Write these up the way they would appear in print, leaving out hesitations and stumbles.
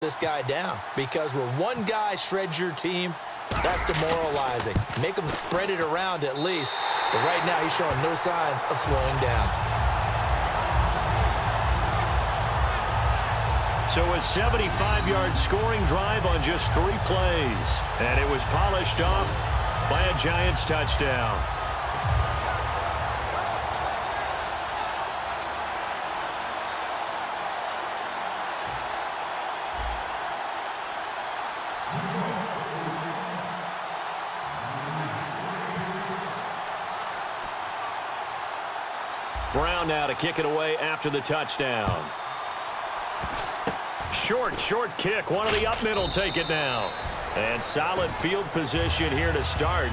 this guy down, because when one guy shreds your team, that's demoralizing. Make him spread it around at least. But right now, he's showing no signs of slowing down. So a 75-yard scoring drive on just 3 plays. And it was polished off by a Giants touchdown. Brown now to kick it away after the touchdown. Short kick. One of the up middle take it now. And solid field position here to start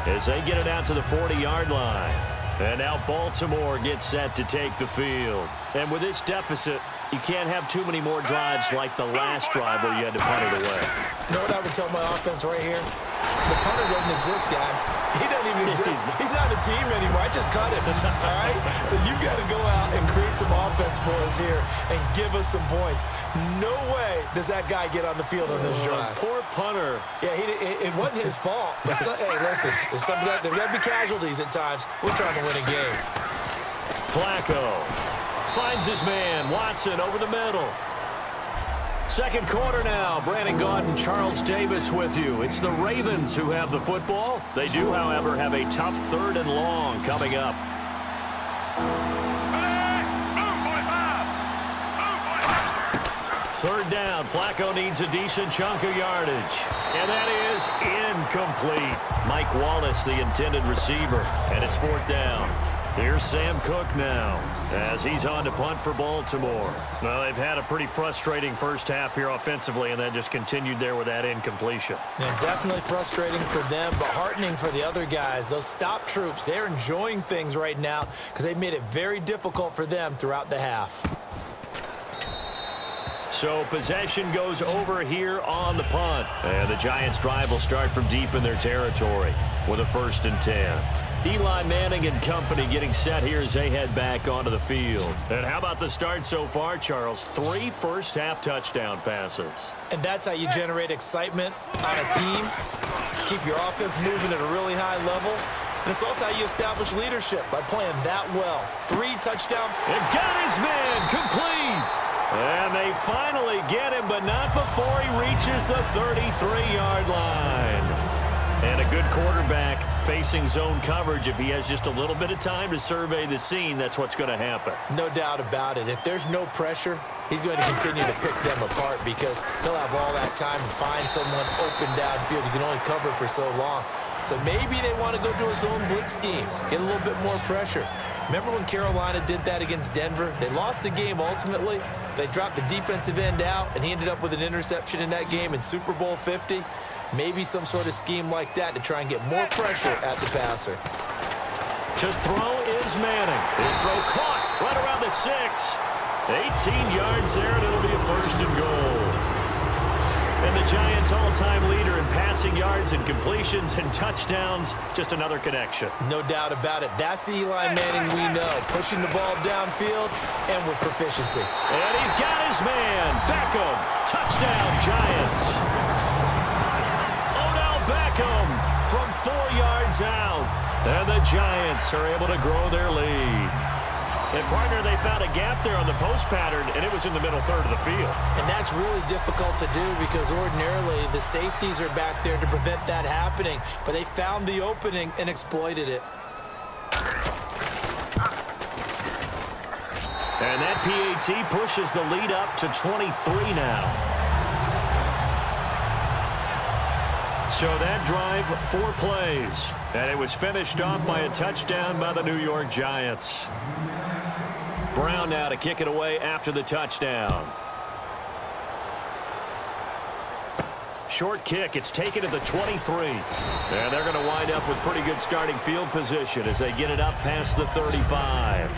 as they get it out to the 40-yard line. And now Baltimore gets set to take the field. And with this deficit, you can't have too many more drives like the last drive where you had to punt it away. You know what I would tell my offense right here? The punter doesn't exist, guys. He doesn't even exist. He's not a team anymore. I just cut him, all right? So you've got to go out and create some offense for us here and give us some points. No way does that guy get on the field on this drive. Poor punter. Yeah, it wasn't his fault. Hey, listen, there's something there got to be casualties at times. We're trying to win a game. Flacco finds his man. Watson over the middle. Second quarter now. Brandon Gaudin, Charles Davis with you. It's the Ravens who have the football. They do, however, have a tough 3rd and long coming up. Third down. Flacco needs a decent chunk of yardage. And that is incomplete. Mike Wallace, the intended receiver. And it's 4th down. Here's Sam Cook now as he's on to punt for Baltimore. Well, they've had a pretty frustrating first half here offensively, and that just continued there with that incompletion. Yeah, definitely frustrating for them, but heartening for the other guys. Those stop troops, they're enjoying things right now because they've made it very difficult for them throughout the half. So possession goes over here on the punt. And the Giants' drive will start from deep in their territory with a 1st and 10. Eli Manning and company getting set here as they head back onto the field. And how about the start so far, Charles? 3 first-half touchdown passes. And that's how you generate excitement on a team. Keep your offense moving at a really high level. And it's also how you establish leadership, by playing that well. 3 touchdowns. And got his man complete. And they finally get him, but not before he reaches the 33-yard line. And a good quarterback facing zone coverage. If he has just a little bit of time to survey the scene, that's what's going to happen. No doubt about it. If there's no pressure, he's going to continue to pick them apart because he'll have all that time to find someone open downfield. You can only cover for so long. So maybe they want to go to a zone blitz scheme, get a little bit more pressure. Remember when Carolina did that against Denver? They lost the game ultimately. They dropped the defensive end out, and he ended up with an interception in that game in Super Bowl 50. Maybe some sort of scheme like that to try and get more pressure at the passer. To throw is Manning. His throw caught right around the 6. 18 yards there, and it'll be a 1st and goal. And the Giants' all-time leader in passing yards and completions and touchdowns. Just another connection. No doubt about it. That's the Eli Manning we know. Pushing the ball downfield and with proficiency. And he's got his man. Beckham. Touchdown, Giants. Beckham from 4 yards out. And the Giants are able to grow their lead. And, partner, they found a gap there on the post pattern, and it was in the middle 3rd of the field. And that's really difficult to do because ordinarily the safeties are back there to prevent that happening. But they found the opening and exploited it. And that PAT pushes the lead up to 23 now. So that drive, 4 plays. And it was finished off by a touchdown by the New York Giants. Brown now to kick it away after the touchdown. Short kick. It's taken to the 23. And they're going to wind up with pretty good starting field position as they get it up past the 35.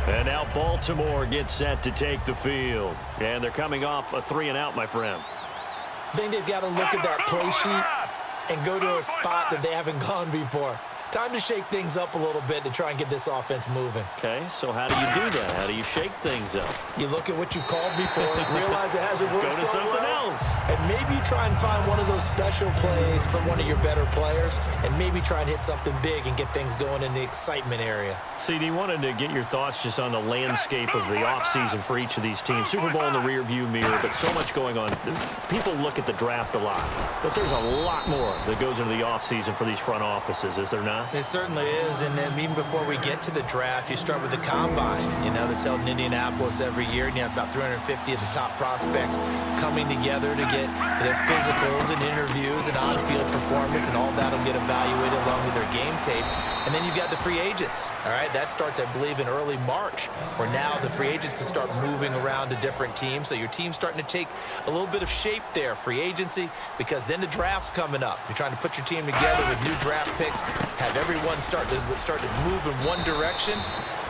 And now Baltimore gets set to take the field. And they're coming off a 3-and-out, my friend. I think they've got to look at that play sheet and go to a spot that they haven't gone before. Time to shake things up a little bit to try and get this offense moving. Okay, so how do you do that? How do you shake things up? You look at what you've called before, realize it hasn't worked Go to so something well, else. and maybe try and find one of those special plays from one of your better players, and maybe try and hit something big and get things going in the excitement area. CD, wanted to get your thoughts just on the landscape of the offseason for each of these teams. Super Bowl in the rearview mirror, but so much going on. People look at the draft a lot, but there's a lot more that goes into the offseason for these front offices, is there not? It certainly is, and then even before we get to the draft, you start with the combine, that's held in Indianapolis every year, and you have about 350 of the top prospects coming together to get their physicals and interviews and on-field performance, and all that will get evaluated along with their game tape. And then you've got the free agents, all right? That starts, I believe, in early March, where now the free agents can start moving around to different teams, so your team's starting to take a little bit of shape there, free agency, because then the draft's coming up. You're trying to put your team together with new draft picks, have everyone start to move in one direction,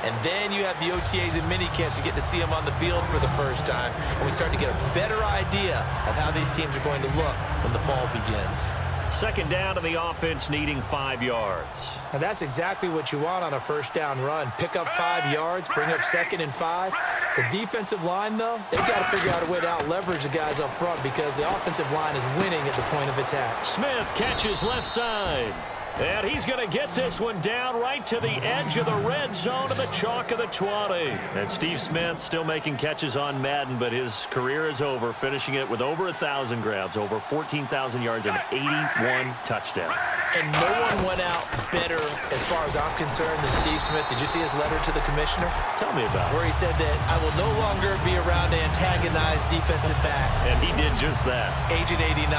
and then you have the OTAs and mini camps. You get to see them on the field for the first time, and we start to get a better idea of how these teams are going to look when the fall begins. Second down to the offense needing 5 yards. And that's exactly what you want on a first down run. Pick up 5 yards, bring up 2nd and 5. The defensive line, though, they've got to figure out a way to out-leverage the guys up front because the offensive line is winning at the point of attack. Smith catches left side. And he's going to get this one down right to the edge of the red zone of the chalk of the 20. And Steve Smith still making catches on Madden, but his career is over, finishing it with over 1,000 grabs, over 14,000 yards, and 81 touchdowns. And no one went out better, as far as I'm concerned, than Steve Smith. Did you see his letter to the commissioner? Tell me about it. Where he said that I will no longer be around to antagonize defensive backs. And he did just that. Agent 89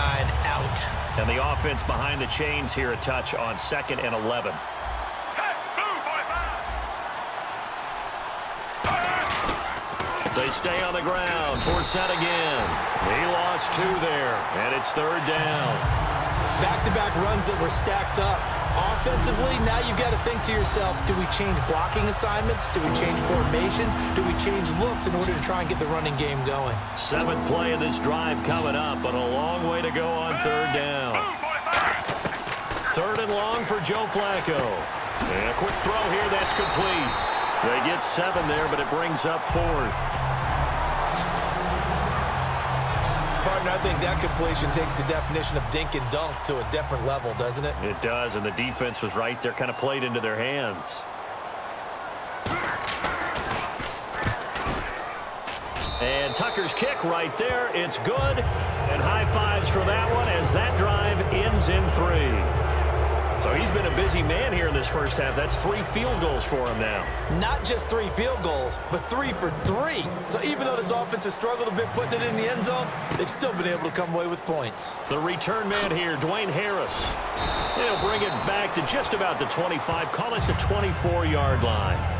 out. And the offense behind the chains here, a touch on 2nd and 11. They stay on the ground. Force out again. He lost 2 there, and it's 3rd down. Back-to-back runs that were stacked up. Offensively, now you've got to think to yourself, do we change blocking assignments? Do we change formations? Do we change looks in order to try and get the running game going? 7th play of this drive coming up, but a long way to go on 3rd down. 3rd and long for Joe Flacco. And a quick throw here, that's complete. They get 7 there, but it brings up 4th. Partner, I think that completion takes the definition of dink and dunk to a different level, doesn't it? It does, and the defense was right there, kind of played into their hands. And Tucker's kick right there. It's good. And high fives for that one as that drive ends in 3. So he's been a busy man here in this first half. That's 3 field goals for him now. Not just 3 field goals, but 3 for 3. So even though this offense has struggled a bit putting it in the end zone, they've still been able to come away with points. The return man here, Dwayne Harris. He'll bring it back to just about the 25. Call it the 24-yard line.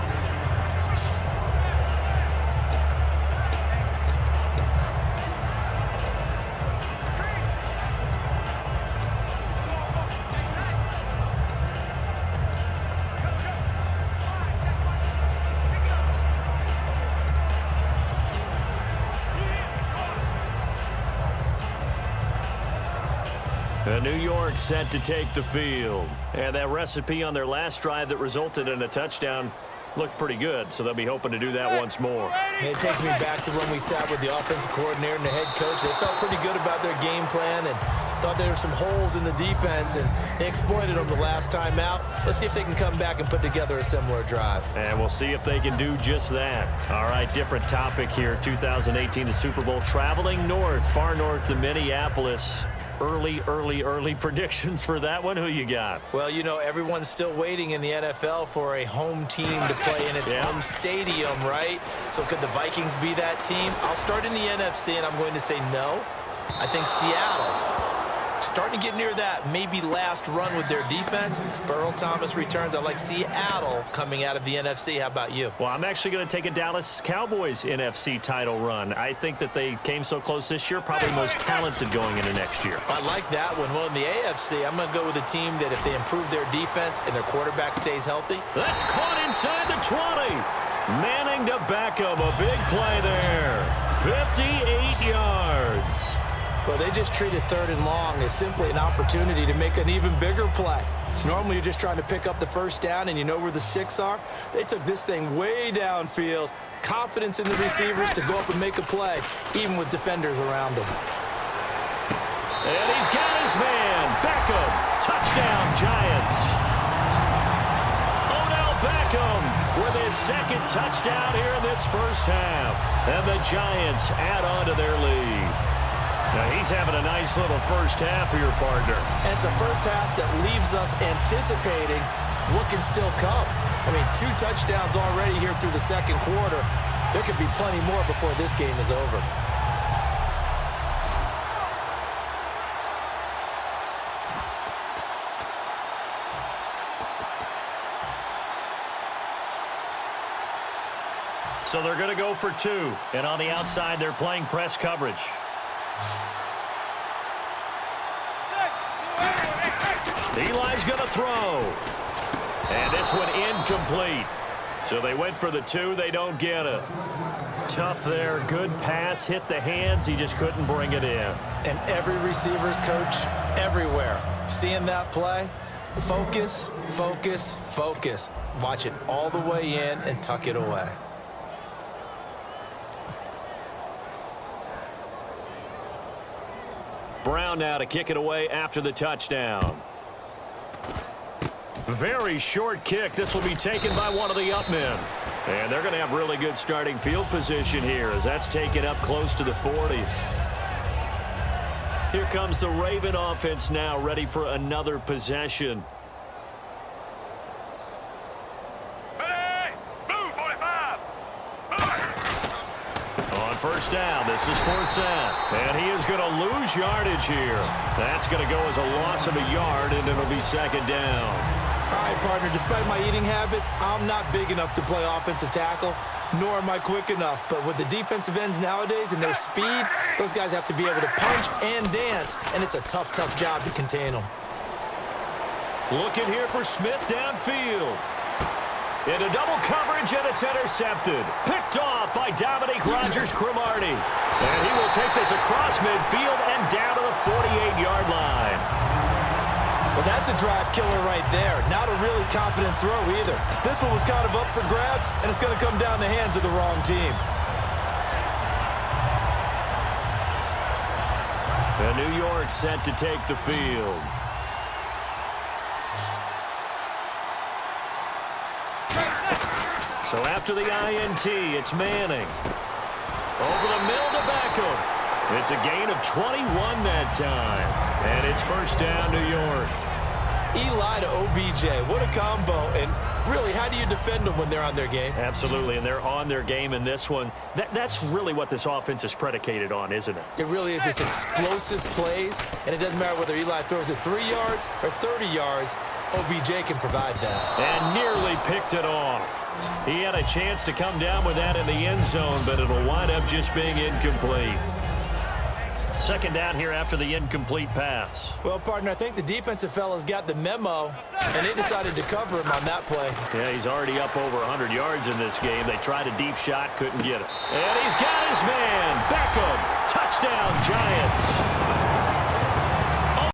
New York set to take the field. And that recipe on their last drive that resulted in a touchdown looked pretty good, so they'll be hoping to do that once more. It takes me back to when we sat with the offensive coordinator and the head coach. They felt pretty good about their game plan and thought there were some holes in the defense, and they exploited them the last time out. Let's see if they can come back and put together a similar drive. And we'll see if they can do just that. All right, different topic here. 2018, the Super Bowl, traveling north, far north to Minneapolis. Early predictions for that one. Who you got? Well, everyone's still waiting in the NFL for a home team to play in its home stadium, right? So could the Vikings be that team? I'll start in the NFC, and I'm going to say no. I think Seattle. Starting to get near that maybe last run with their defense. Earl Thomas returns. I like Seattle coming out of the NFC. How about you? Well, I'm actually going to take a Dallas Cowboys NFC title run. I think that they came so close this year, probably most talented going into next year. I like that one. Well, in the AFC, I'm going to go with a team that if they improve their defense and their quarterback stays healthy. That's caught inside the 20. Manning to back up. A big play there. 58 yards. Well, they just treated 3rd and long as simply an opportunity to make an even bigger play. Normally, you're just trying to pick up the first down and you know where the sticks are. They took this thing way downfield. Confidence in the receivers to go up and make a play, even with defenders around him. And he's got his man. Beckham. Touchdown, Giants. Odell Beckham with his 2nd touchdown here in this first half. And the Giants add on to their lead. Now, he's having a nice little first half for your partner. And it's a first half that leaves us anticipating what can still come. I mean, 2 touchdowns already here through the 2nd quarter. There could be plenty more before this game is over. So they're going to go for 2. And on the outside, they're playing press coverage. Eli's going to throw. And this one incomplete. So they went for the 2. They don't get it. Tough there. Good pass. Hit the hands. He just couldn't bring it in. And every receiver's coach everywhere. Seeing that play, focus, focus, focus. Watch it all the way in and tuck it away. Brown now to kick it away after the touchdown. Very short kick. This will be taken by one of the up men. And they're going to have really good starting field position here as that's taken up close to the 40. Here comes the Raven offense now, ready for another possession. First down. This is Forsett. And he is going to lose yardage here. That's going to go as a loss of a yard, and it'll be 2nd down. All right, partner, despite my eating habits, I'm not big enough to play offensive tackle, nor am I quick enough. But with the defensive ends nowadays and their speed, those guys have to be able to punch and dance, and it's a tough, tough job to contain them. Looking here for Smith downfield. Into double coverage, and it's intercepted. Picked off by Dominique Rodgers-Cromartie. And he will take this across midfield and down to the 48-yard line. Well, that's a drive killer right there. Not a really confident throw either. This one was kind of up for grabs, and it's going to come down the hands of the wrong team. And New York set to take the field. So after the INT, it's Manning. Over the middle to Beckham. It's a gain of 21 that time. And it's first down, New York. Eli to OBJ. What a combo. And really, how do you defend them when they're on their game? Absolutely, and they're on their game in this one. That's really what this offense is predicated on, isn't it? It really is. It's explosive plays, and it doesn't matter whether Eli throws it 3 yards or 30 yards. OBJ can provide that. And nearly picked it off. He had a chance to come down with that in the end zone, but it'll wind up just being incomplete. 2nd down here after the incomplete pass. Well, partner, I think the defensive fellas got the memo, and they decided to cover him on that play. Yeah, he's already up over 100 yards in this game. They tried a deep shot, couldn't get it. And he's got his man, Beckham. Touchdown, Giants.